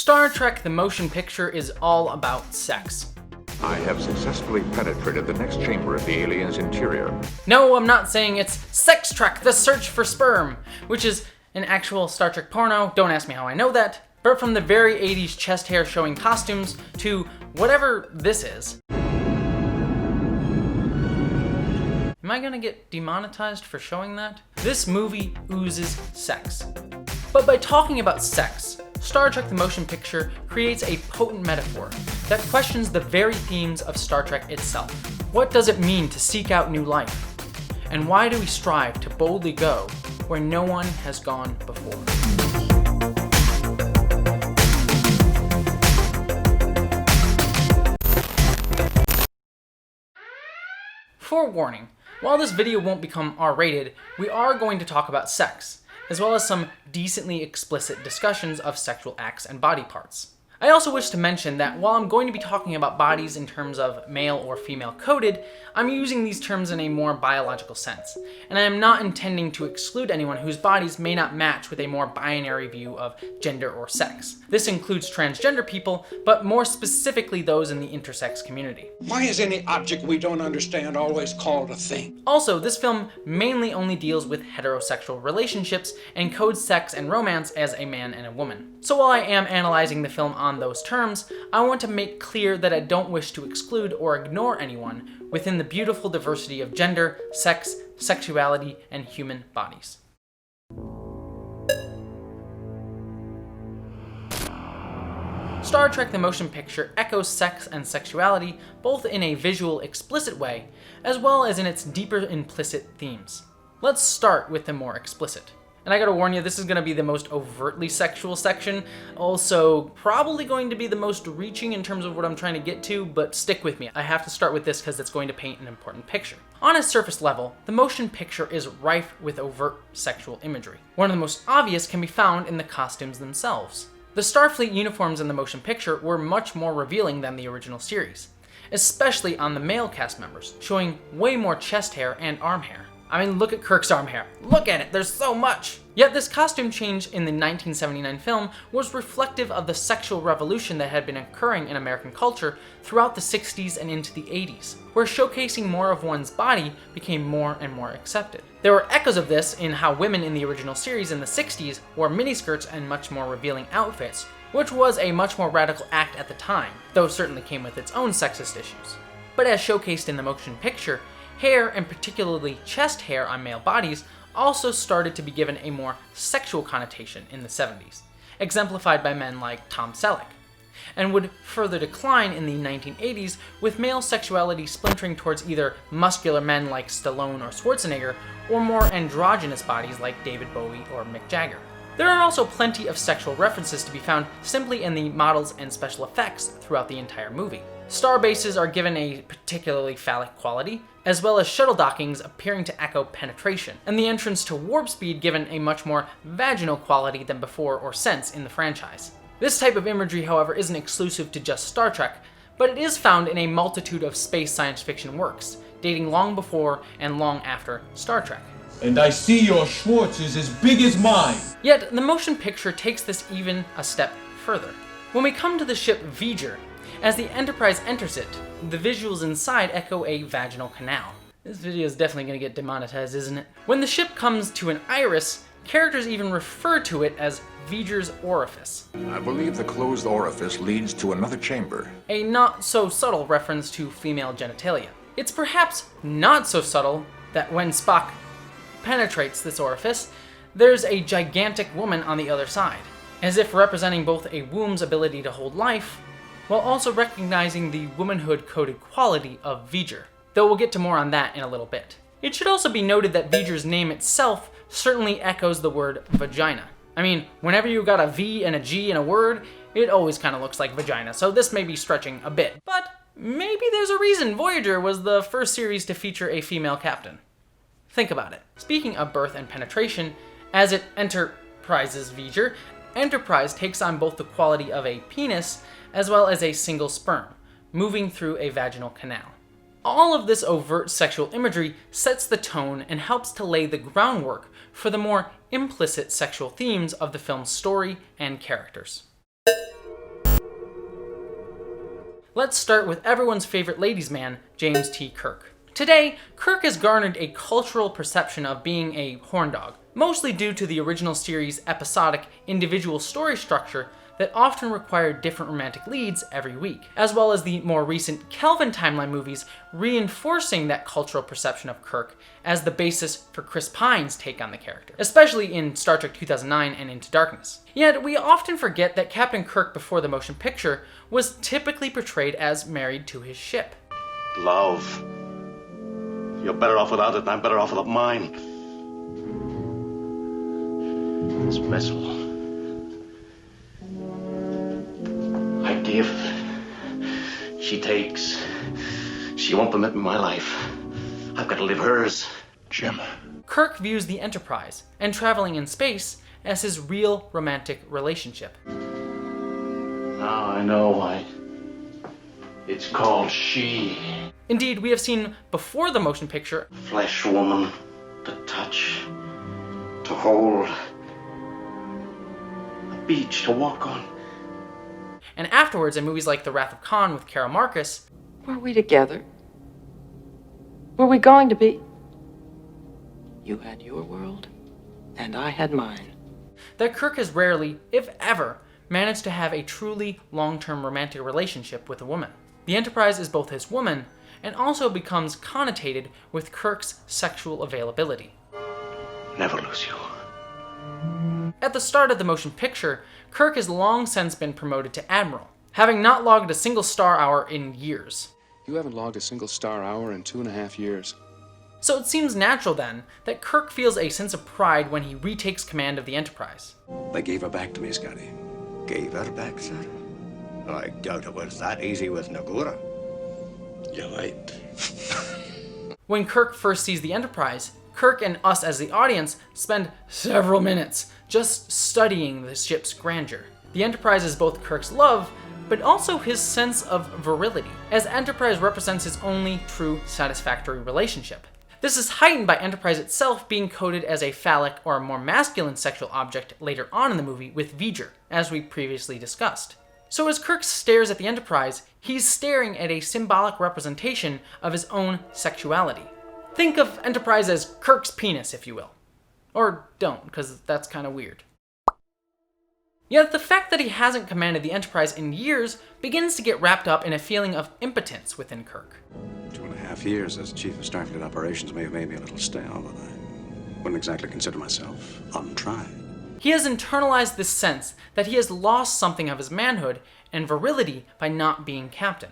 Star Trek the motion picture is all about sex. I have successfully penetrated the next chamber of the alien's interior. No, I'm not saying it's Sex Trek, the search for sperm, which is an actual Star Trek porno. Don't ask me how I know that. But from the very 80s chest hair showing costumes to whatever this is. Am I gonna get demonetized for showing that? This movie oozes sex. But by talking about sex, Star Trek the motion picture creates a potent metaphor that questions the very themes of Star Trek itself. What does it mean to seek out new life? And why do we strive to boldly go where no one has gone before? Forewarning, while this video won't become R-rated, we are going to talk about sex, as well as some decently explicit discussions of sexual acts and body parts. I also wish to mention that while I'm going to be talking about bodies in terms of male or female coded, I'm using these terms in a more biological sense, and I am not intending to exclude anyone whose bodies may not match with a more binary view of gender or sex. This includes transgender people, but more specifically those in the intersex community. Why is any object we don't understand always called a thing? Also, this film mainly only deals with heterosexual relationships and codes sex and romance as a man and a woman. So while I am analyzing the film on those terms, I want to make clear that I don't wish to exclude or ignore anyone within the beautiful diversity of gender, sex, sexuality, and human bodies. Star Trek the motion picture echoes sex and sexuality both in a visual, explicit way, as well as in its deeper implicit themes. Let's start with the more explicit. And I gotta warn you, this is gonna be the most overtly sexual section, also probably going to be the most reaching in terms of what I'm trying to get to, but stick with me. I have to start with this because it's going to paint an important picture. On a surface level, the motion picture is rife with overt sexual imagery. One of the most obvious can be found in the costumes themselves. The Starfleet uniforms in the motion picture were much more revealing than the original series, especially on the male cast members, showing way more chest hair and arm hair. I mean, look at Kirk's arm hair. Look at it, there's so much! Yet this costume change in the 1979 film was reflective of the sexual revolution that had been occurring in American culture throughout the 60s and into the 80s, where showcasing more of one's body became more and more accepted. There were echoes of this in how women in the original series in the 60s wore miniskirts and much more revealing outfits, which was a much more radical act at the time, though it certainly came with its own sexist issues. But as showcased in the motion picture, hair, and particularly chest hair on male bodies, also started to be given a more sexual connotation in the 70s, exemplified by men like Tom Selleck, and would further decline in the 1980s with male sexuality splintering towards either muscular men like Stallone or Schwarzenegger, or more androgynous bodies like David Bowie or Mick Jagger. There are also plenty of sexual references to be found simply in the models and special effects throughout the entire movie. Star bases are given a particularly phallic quality, as well as shuttle dockings appearing to echo penetration, and the entrance to warp speed given a much more vaginal quality than before or since in the franchise. This type of imagery, however, isn't exclusive to just Star Trek, but it is found in a multitude of space science fiction works, dating long before and long after Star Trek. And I see your Schwartz is as big as mine. Yet, the motion picture takes this even a step further. When we come to the ship V'ger, as the Enterprise enters it, the visuals inside echo a vaginal canal. This video is definitely going to get demonetized, isn't it? When the ship comes to an iris, characters even refer to it as V'ger's orifice. I believe the closed orifice leads to another chamber. A not so subtle reference to female genitalia. It's perhaps not so subtle that when Spock penetrates this orifice, there's a gigantic woman on the other side, as if representing both a womb's ability to hold life, while also recognizing the womanhood-coded quality of V'ger, though we'll get to more on that in a little bit. It should also be noted that V'ger's name itself certainly echoes the word vagina. I mean, whenever you got a V and a G in a word, it always kind of looks like vagina, so this may be stretching a bit. But maybe there's a reason Voyager was the first series to feature a female captain. Think about it. Speaking of birth and penetration, as it enterprises V'ger, Enterprise takes on both the quality of a penis as well as a single sperm, moving through a vaginal canal. All of this overt sexual imagery sets the tone and helps to lay the groundwork for the more implicit sexual themes of the film's story and characters. Let's start with everyone's favorite ladies' man, James T. Kirk. Today, Kirk has garnered a cultural perception of being a horn dog, mostly due to the original series' episodic, individual story structure that often required different romantic leads every week, as well as the more recent Kelvin timeline movies reinforcing that cultural perception of Kirk as the basis for Chris Pine's take on the character, especially in Star Trek 2009 and Into Darkness. Yet, we often forget that Captain Kirk before the motion picture was typically portrayed as married to his ship. Love. You're better off without it, and I'm better off without mine. This vessel. I give. She takes. She won't permit me my life. I've got to live hers. Jim. Kirk views the Enterprise and traveling in space as his real romantic relationship. Now I know why. It's called she. Indeed, we have seen before the motion picture Flesh woman to touch, to hold, a beach to walk on. and afterwards in movies like The Wrath of Khan with Carol Marcus. Were we together? Were we going to be? You had your world, and I had mine. That Kirk has rarely, if ever, managed to have a truly long-term romantic relationship with a woman. The Enterprise is both his woman, and also becomes connotated with Kirk's sexual availability. Never lose you. At the start of the motion picture, Kirk has long since been promoted to Admiral, having not logged a single star hour in years. You haven't logged a single star hour in 2.5 years. So it seems natural then that Kirk feels a sense of pride when he retakes command of the Enterprise. They gave her back to me, Scotty. Gave her back, sir? I doubt it was that easy with Nagura. You're right. When Kirk first sees the Enterprise, Kirk and us as the audience spend several minutes just studying the ship's grandeur. The Enterprise is both Kirk's love, but also his sense of virility, as Enterprise represents his only true satisfactory relationship. This is heightened by Enterprise itself being coded as a phallic or a more masculine sexual object later on in the movie with V'ger, as we previously discussed. So as Kirk stares at the Enterprise, he's staring at a symbolic representation of his own sexuality. Think of Enterprise as Kirk's penis, if you will. Or don't, because that's kind of weird. Yet the fact that he hasn't commanded the Enterprise in years begins to get wrapped up in a feeling of impotence within Kirk. 2.5 years as Chief of Starfleet Operations may have made me a little stale, but I wouldn't exactly consider myself untried. He has internalized this sense that he has lost something of his manhood and virility by not being captain.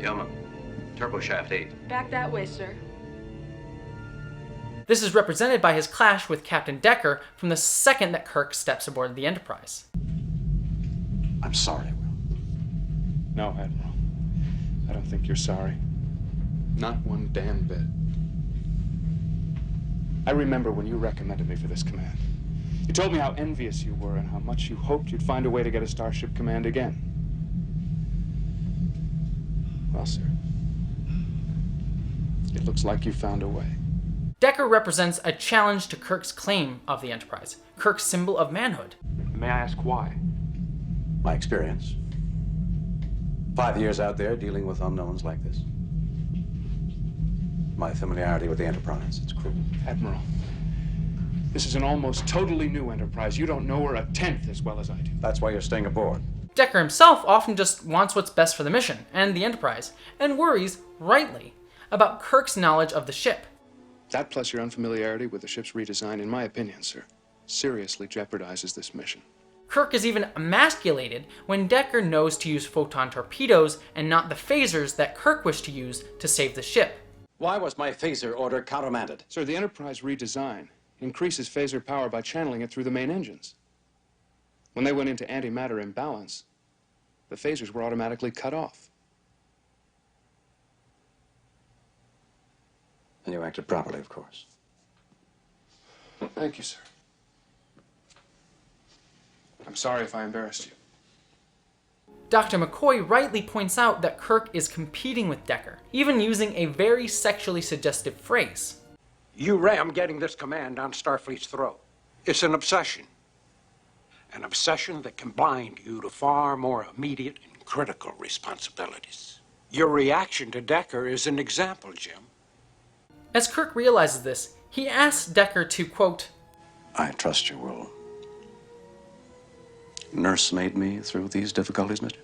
Yeoman, turbo shaft 8. Back that way, sir. This is represented by his clash with Captain Decker from the second that Kirk steps aboard the Enterprise. I'm sorry, Will. No, Admiral. I don't think you're sorry. Not one damn bit. I remember when you recommended me for this command. You told me how envious you were and how much you hoped you'd find a way to get a Starship Command again. Well, sir, it looks like you found a way. Decker represents a challenge to Kirk's claim of the Enterprise, Kirk's symbol of manhood. May I ask why? My experience. 5 years out there dealing with unknowns like this. My familiarity with the Enterprise. It's cruel. Admiral, this is an almost totally new Enterprise. You don't know her a tenth as well as I do. That's why you're staying aboard. Decker himself often just wants what's best for the mission and the Enterprise, and worries, rightly, about Kirk's knowledge of the ship. That plus your unfamiliarity with the ship's redesign, in my opinion, sir, seriously jeopardizes this mission. Kirk is even emasculated when Decker knows to use photon torpedoes and not the phasers that Kirk wished to use to save the ship. Why was my phaser order countermanded? Sir, the Enterprise redesign increases phaser power by channeling it through the main engines. When they went into antimatter imbalance, the phasers were automatically cut off. And you acted properly, of course. Thank you, sir. I'm sorry if I embarrassed you. Dr. McCoy rightly points out that Kirk is competing with Decker, even using a very sexually suggestive phrase. You ram getting this command down Starfleet's throat. It's an obsession. An obsession that can blind you to far more immediate and critical responsibilities. Your reaction to Decker is an example, Jim. As Kirk realizes this, he asks Decker to, quote, I trust you will nursemaid me through these difficulties, mister?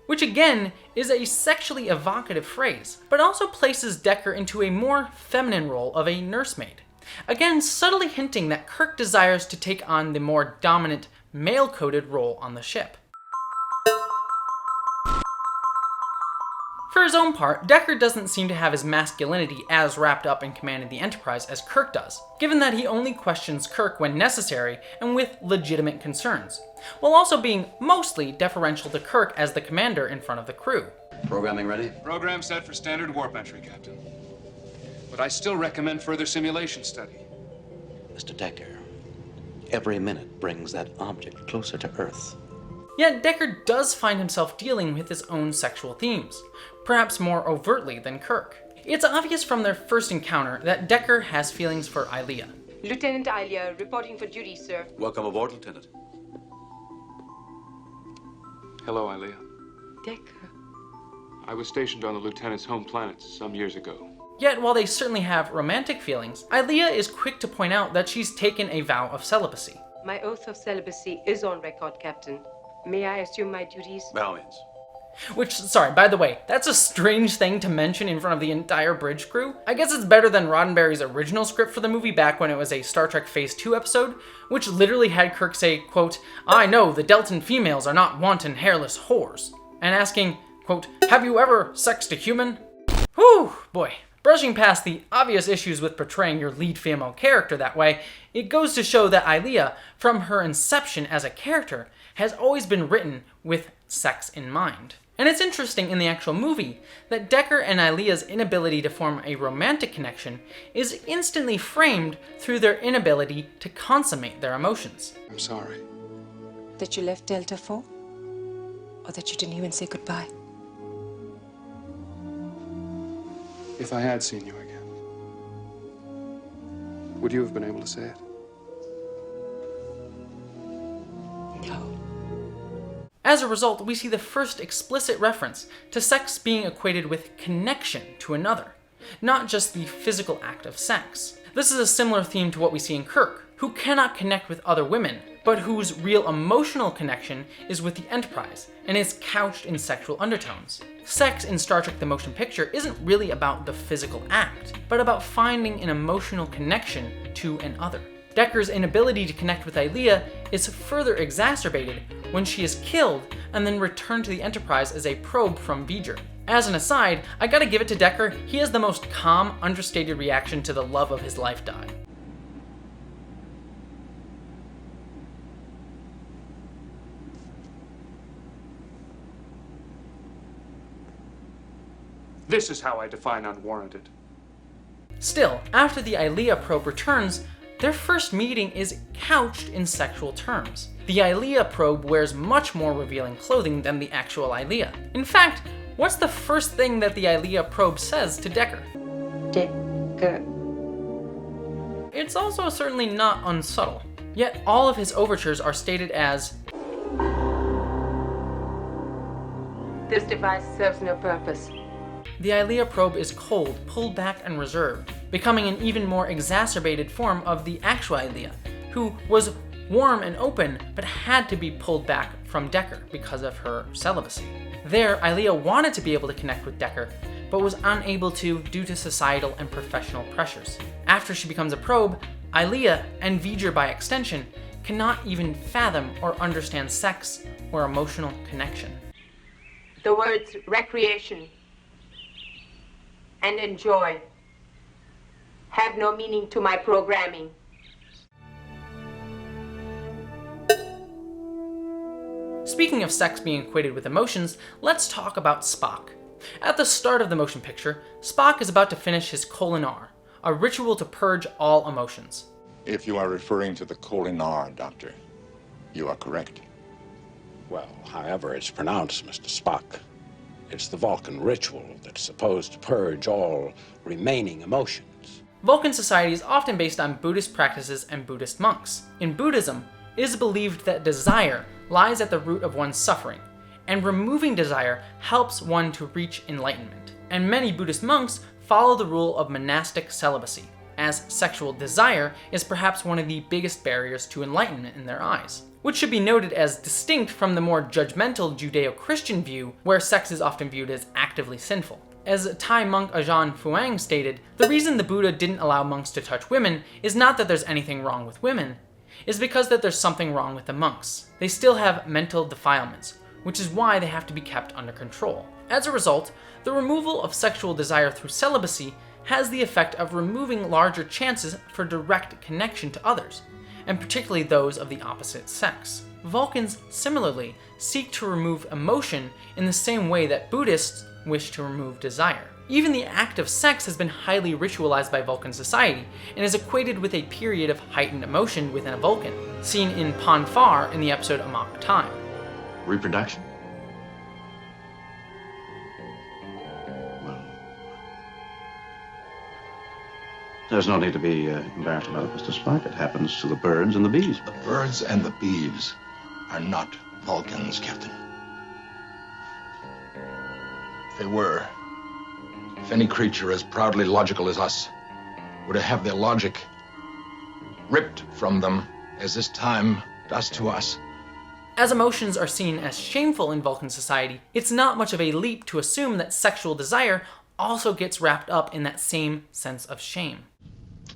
which again is a sexually evocative phrase, but also places Decker into a more feminine role of a nursemaid. Again, subtly hinting that Kirk desires to take on the more dominant, male-coded role on the ship. For his own part, Decker doesn't seem to have his masculinity as wrapped up in commanding the Enterprise as Kirk does, given that he only questions Kirk when necessary and with legitimate concerns, while also being mostly deferential to Kirk as the commander in front of the crew. Programming ready? Program set for standard warp entry, Captain. But I still recommend further simulation study. Mr. Decker, every minute brings that object closer to Earth. Yet Decker does find himself dealing with his own sexual themes, perhaps more overtly than Kirk. It's obvious from their first encounter that Decker has feelings for Ilia. Lieutenant Ilia, reporting for duty, sir. Welcome aboard, Lieutenant. Hello, Ilia. Decker. I was stationed on the Lieutenant's home planet some years ago. Yet while they certainly have romantic feelings, Ilia is quick to point out that she's taken a vow of celibacy. My oath of celibacy is on record, Captain. May I assume my duties? By all means. Which, sorry, by the way, that's a strange thing to mention in front of the entire bridge crew. I guess it's better than Roddenberry's original script for the movie back when it was a Star Trek Phase 2 episode, which literally had Kirk say, quote, I know the Deltan females are not wanton hairless whores, and asking, quote, have you ever sexed a human? Whew, boy. Brushing past the obvious issues with portraying your lead female character that way, it goes to show that Ilia, from her inception as a character, has always been written with sex in mind. And it's interesting in the actual movie that Decker and Ilia's inability to form a romantic connection is instantly framed through their inability to consummate their emotions. I'm sorry. That you left Delta for? Or that you didn't even say goodbye? If I had seen you again, would you have been able to say it? No. As a result, we see the first explicit reference to sex being equated with connection to another, not just the physical act of sex. This is a similar theme to what we see in Kirk, who cannot connect with other women, but whose real emotional connection is with the Enterprise, and is couched in sexual undertones. Sex in Star Trek the Motion Picture isn't really about the physical act, but about finding an emotional connection to an other. Decker's inability to connect with Ilia is further exacerbated when she is killed and then returned to the Enterprise as a probe from V'ger. As an aside, I gotta give it to Decker, he has the most calm, understated reaction to the love of his life die. This is how I define unwarranted. Still, after the Ilia probe returns, their first meeting is couched in sexual terms. The Ilia probe wears much more revealing clothing than the actual Ilia. In fact, what's the first thing that the Ilia probe says to Decker? Decker. It's also certainly not unsubtle. Yet all of his overtures are stated as, This device serves no purpose. the Ilia probe is cold, pulled back, and reserved, becoming an even more exacerbated form of the actual Ilia, who was warm and open, but had to be pulled back from Decker because of her celibacy. There, Ilia wanted to be able to connect with Decker, but was unable to due to societal and professional pressures. After she becomes a probe, Ilia, and V'ger by extension, cannot even fathom or understand sex or emotional connection. The words recreation and enjoy have no meaning to my programming. Speaking of sex being equated with emotions, let's talk about Spock. At the start of the motion picture, Spock is about to finish his Kolinar, a ritual to purge all emotions. If you are referring to the Kolinar, Doctor, you are correct. Well, however it's pronounced, Mr. Spock, it's the Vulcan ritual that's supposed to purge all remaining emotions. Vulcan society is often based on Buddhist practices and Buddhist monks. In Buddhism, it is believed that desire lies at the root of one's suffering, and removing desire helps one to reach enlightenment. And many Buddhist monks follow the rule of monastic celibacy, as sexual desire is perhaps one of the biggest barriers to enlightenment in their eyes, which should be noted as distinct from the more judgmental Judeo-Christian view where sex is often viewed as actively sinful. As Thai monk Ajahn Fuang stated, the reason the Buddha didn't allow monks to touch women is not that there's anything wrong with women, is because that there's something wrong with the monks. They still have mental defilements, which is why they have to be kept under control. As a result, the removal of sexual desire through celibacy has the effect of removing larger chances for direct connection to others, and particularly those of the opposite sex. Vulcans similarly seek to remove emotion in the same way that Buddhists wish to remove desire. Even the act of sex has been highly ritualized by Vulcan society and is equated with a period of heightened emotion within a Vulcan, seen in Pon farr in the episode Amok Time. Reproduction? There's no need to be embarrassed about it, Mr. Spock. It happens to the birds and the bees. The birds and the bees are not Vulcans, Captain. If they were, if any creature as proudly logical as us were to have their logic ripped from them as this time does to us. As emotions are seen as shameful in Vulcan society, it's not much of a leap to assume that sexual desire also gets wrapped up in that same sense of shame.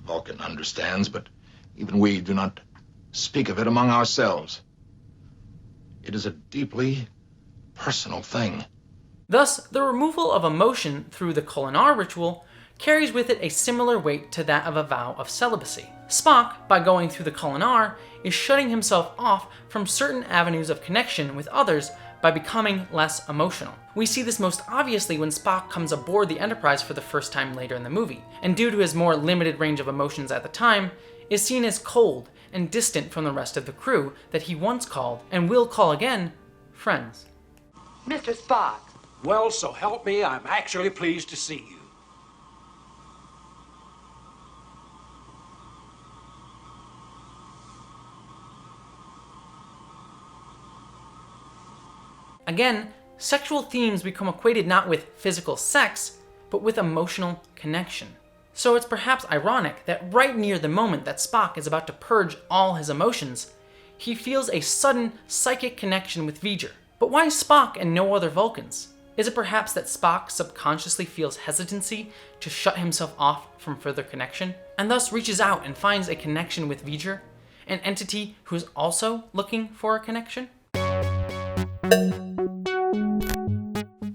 Vulcan understands, but even we do not speak of it among ourselves. It is a deeply personal thing. Thus, the removal of emotion through the Kolinar ritual carries with it a similar weight to that of a vow of celibacy. Spock, by going through the Kolinar, is shutting himself off from certain avenues of connection with others by becoming less emotional. We see this most obviously when Spock comes aboard the Enterprise for the first time later in the movie, and due to his more limited range of emotions at the time, is seen as cold and distant from the rest of the crew that he once called, and will call again, friends. Mr. Spock. Well, so help me, I'm actually pleased to see you. Again, sexual themes become equated not with physical sex, but with emotional connection. So it's perhaps ironic that right near the moment that Spock is about to purge all his emotions, he feels a sudden psychic connection with V'ger. But why Spock and no other Vulcans? Is it perhaps that Spock subconsciously feels hesitancy to shut himself off from further connection, and thus reaches out and finds a connection with V'ger, an entity who is also looking for a connection?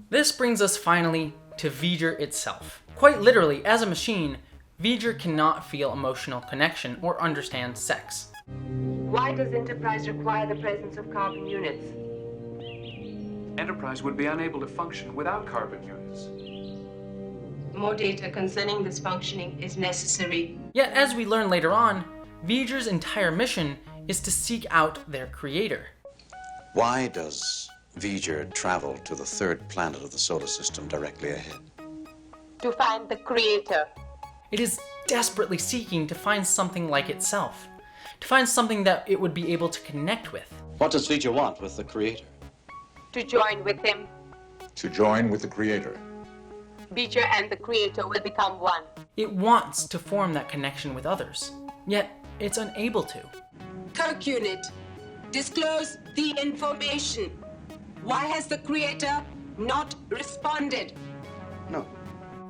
This brings us finally to V'ger itself. Quite literally, as a machine, V'ger cannot feel emotional connection or understand sex. Why does Enterprise require the presence of carbon units? Enterprise would be unable to function without carbon units. More data concerning this functioning is necessary. Yet, as we learn later on, V'ger's entire mission is to seek out their creator. Why does V'ger travel to the third planet of the solar system directly ahead? To find the creator. It is desperately seeking to find something like itself, to find something that it would be able to connect with. What does V'ger want with the creator? To join with him. To join with the Creator. V'ger and the creator will become one. It wants to form that connection with others, yet it's unable to. Kirk unit, disclose the information. Why has the creator not responded? No.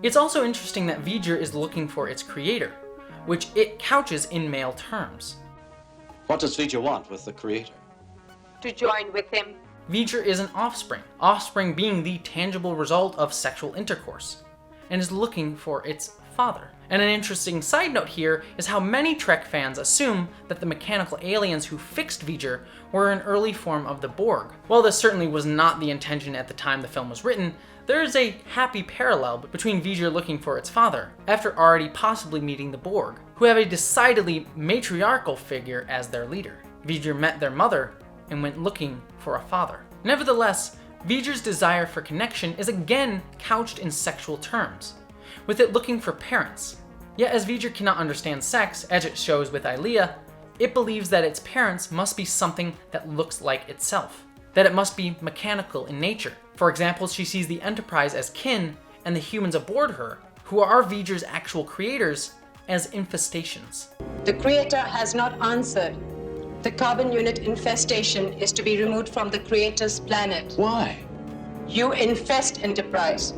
It's also interesting that V'ger is looking for its creator, which it couches in male terms. What does V'ger want with the creator? To join with him. V'ger is an offspring being the tangible result of sexual intercourse, and is looking for its father. And an interesting side note here is how many Trek fans assume that the mechanical aliens who fixed V'ger were an early form of the Borg. While this certainly was not the intention at the time the film was written, there is a happy parallel between V'ger looking for its father, after already possibly meeting the Borg, who have a decidedly matriarchal figure as their leader. V'ger met their mother and went looking for a father. Nevertheless, V'ger's desire for connection is again couched in sexual terms, with it looking for parents, Yet as V'ger cannot understand sex, as it shows with Ilia, it believes that its parents must be something that looks like itself, that it must be mechanical in nature. For example, she sees the Enterprise as kin and the humans aboard her, who are V'ger's actual creators, as infestations. The Creator has not answered. The carbon unit infestation is to be removed from the Creator's planet. Why? You infest Enterprise.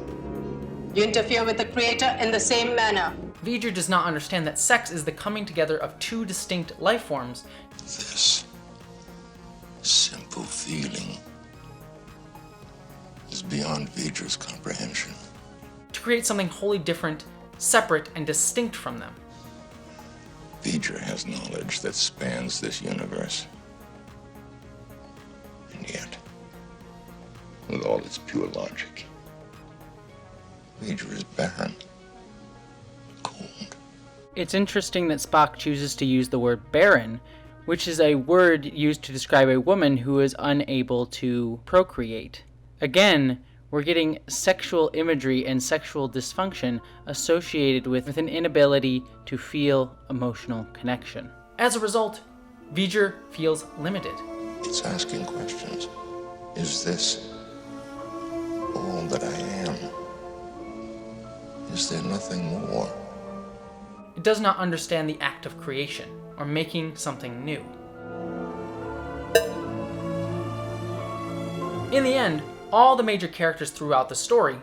You interfere with the Creator in the same manner. V'ger does not understand that sex is the coming together of two distinct life forms. This simple feeling is beyond V'ger's comprehension. To create something wholly different, separate, and distinct from them. V'ger has knowledge that spans this universe. And yet, with all its pure logic, V'ger is barren. It's interesting that Spock chooses to use the word barren, which is a word used to describe a woman who is unable to procreate. Again, we're getting sexual imagery and sexual dysfunction associated with an inability to feel emotional connection. As a result, V'ger feels limited. It's asking questions. Is this all that I am? Is there nothing more? It does not understand the act of creation, or making something new. In the end, all the major characters throughout the story,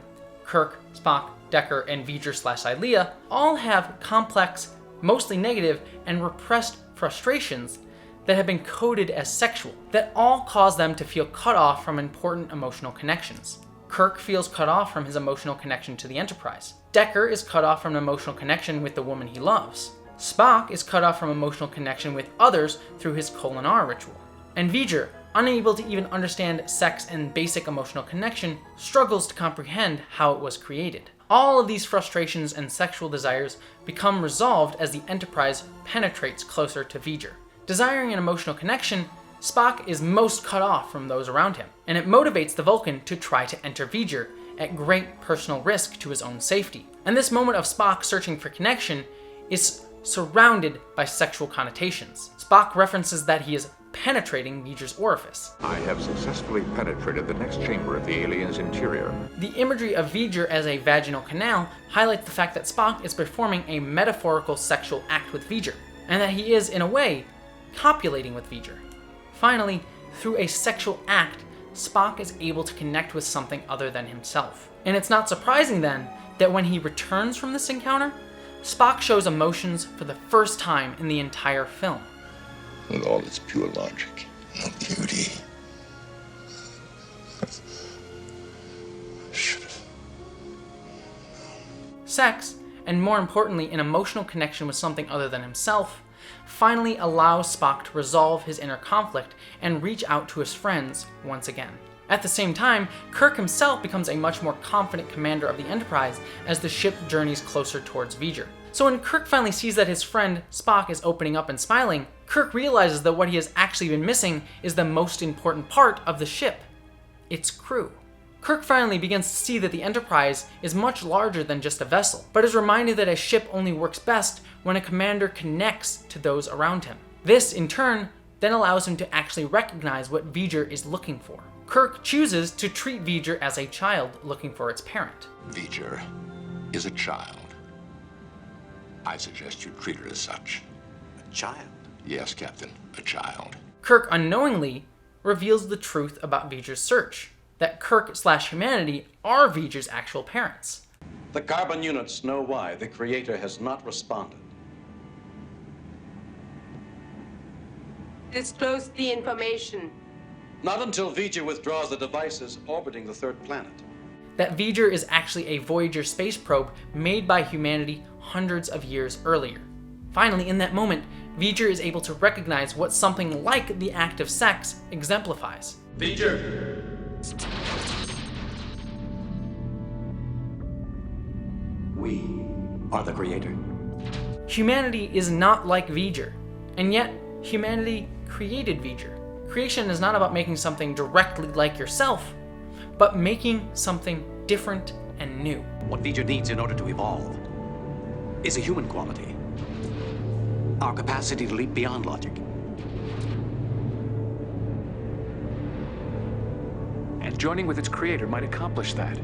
Kirk, Spock, Decker, and V'ger/Ilia, all have complex, mostly negative, and repressed frustrations that have been coded as sexual, that all cause them to feel cut off from important emotional connections. Kirk feels cut off from his emotional connection to the Enterprise. Decker is cut off from an emotional connection with the woman he loves. Spock is cut off from emotional connection with others through his Kolinar ritual. And V'ger, unable to even understand sex and basic emotional connection, struggles to comprehend how it was created. All of these frustrations and sexual desires become resolved as the Enterprise penetrates closer to V'ger. Desiring an emotional connection, Spock is most cut off from those around him, and it motivates the Vulcan to try to enter V'ger at great personal risk to his own safety. And this moment of Spock searching for connection is surrounded by sexual connotations. Spock references that he is penetrating V'ger's orifice. I have successfully penetrated the next chamber of the alien's interior. The imagery of V'ger as a vaginal canal highlights the fact that Spock is performing a metaphorical sexual act with V'ger, and that he is, in a way, copulating with V'ger. Finally, through a sexual act, Spock is able to connect with something other than himself. And it's not surprising then that when he returns from this encounter, Spock shows emotions for the first time in the entire film. With all its pure logic and beauty. Sex, and more importantly, an emotional connection with something other than himself, finally allows Spock to resolve his inner conflict and reach out to his friends once again. At the same time, Kirk himself becomes a much more confident commander of the Enterprise as the ship journeys closer towards V'ger. So when Kirk finally sees that his friend Spock is opening up and smiling, Kirk realizes that what he has actually been missing is the most important part of the ship, its crew. Kirk finally begins to see that the Enterprise is much larger than just a vessel, but is reminded that a ship only works best when a commander connects to those around him. This, in turn, then allows him to actually recognize what V'ger is looking for. Kirk chooses to treat V'ger as a child looking for its parent. V'ger is a child. I suggest you treat her as such. A child? Yes, Captain, a child. Kirk unknowingly reveals the truth about V'ger's search, that Kirk/humanity are V'ger's actual parents. The carbon units know why the Creator has not responded. Disclose the information. Not until V'ger withdraws the devices orbiting the third planet. That V'ger is actually a Voyager space probe made by humanity hundreds of years earlier. Finally, in that moment, V'ger is able to recognize what something like the act of sex exemplifies. V'ger! We are the Creator. Humanity is not like V'ger, and yet humanity created V'ger. Creation is not about making something directly like yourself, but making something different and new. What V'ger needs in order to evolve is a human quality. Our capacity to leap beyond logic. And joining with its creator might accomplish that.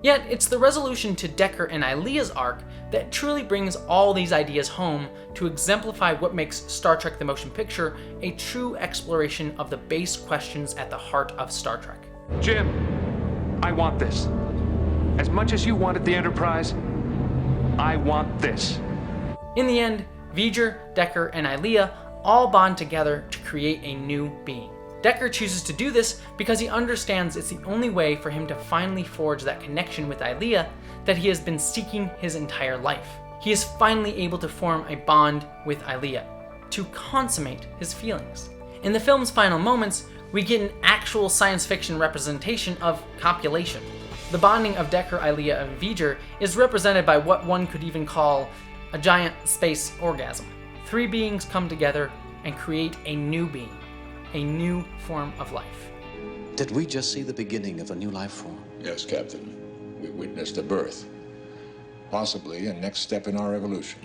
Yet, it's the resolution to Decker and Ilea's arc that truly brings all these ideas home to exemplify what makes Star Trek the Motion Picture a true exploration of the base questions at the heart of Star Trek. Jim, I want this. As much as you wanted the Enterprise, I want this. In the end, V'ger, Decker, and Ilea all bond together to create a new being. Decker chooses to do this because he understands it's the only way for him to finally forge that connection with Ilea that he has been seeking his entire life. He is finally able to form a bond with Ilea, to consummate his feelings. In the film's final moments, we get an actual science fiction representation of copulation. The bonding of Decker, Ilea, and V'ger is represented by what one could even call a giant space orgasm. Three beings come together and create a new being. A new form of life. Did we just see the beginning of a new life form? Yes, Captain. We witnessed a birth. Possibly a next step in our evolution.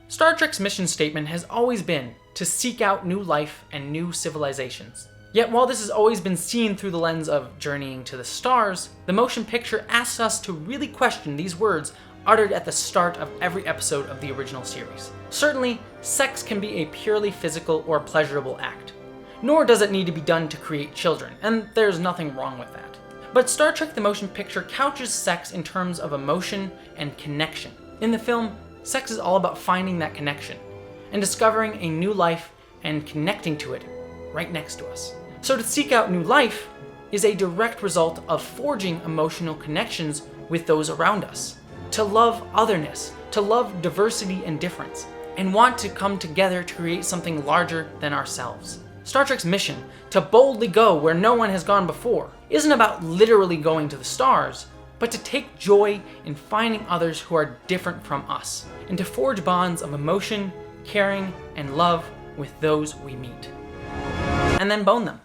Star Trek's mission statement has always been to seek out new life and new civilizations. Yet while this has always been seen through the lens of journeying to the stars, the motion picture asks us to really question these words uttered at the start of every episode of the original series. Certainly, sex can be a purely physical or pleasurable act. Nor does it need to be done to create children, and there's nothing wrong with that. But Star Trek the Motion Picture couches sex in terms of emotion and connection. In the film, sex is all about finding that connection, and discovering a new life and connecting to it right next to us. So to seek out new life is a direct result of forging emotional connections with those around us. To love otherness, to love diversity and difference, and want to come together to create something larger than ourselves. Star Trek's mission, to boldly go where no one has gone before, isn't about literally going to the stars, but to take joy in finding others who are different from us, and to forge bonds of emotion, caring, and love with those we meet. And then bone them.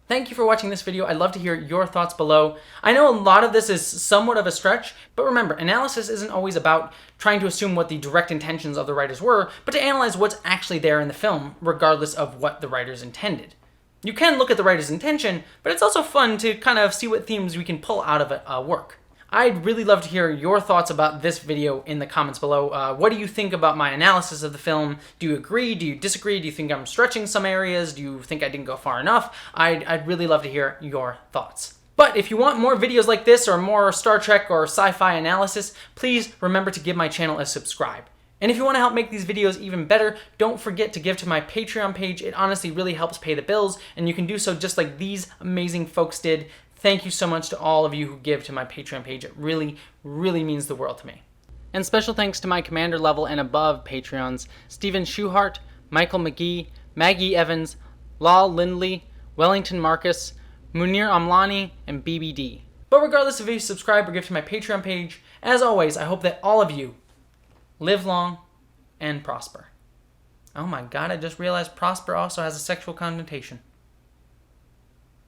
Thank you for watching this video. I'd love to hear your thoughts below. I know a lot of this is somewhat of a stretch, but remember, analysis isn't always about trying to assume what the direct intentions of the writers were, but to analyze what's actually there in the film, regardless of what the writers intended. You can look at the writer's intention, but it's also fun to kind of see what themes we can pull out of a work. I'd really love to hear your thoughts about this video in the comments below. What do you think about my analysis of the film? Do you agree? Do you disagree? Do you think I'm stretching some areas? Do you think I didn't go far enough? I'd really love to hear your thoughts. But if you want more videos like this or more Star Trek or sci-fi analysis, please remember to give my channel a subscribe. And if you want to help make these videos even better, don't forget to give to my Patreon page. It honestly really helps pay the bills, and you can do so just like these amazing folks did. Thank you so much to all of you who give to my Patreon page. It really, really means the world to me. And special thanks to my commander level and above Patreons, Stephen Schuhart, Michael McGee, Maggie Evans, Lal Lindley, Wellington Marcus, Munir Amlani, and BBD. But regardless of if you subscribe or give to my Patreon page, as always, I hope that all of you live long and prosper. Oh my god, I just realized prosper also has a sexual connotation.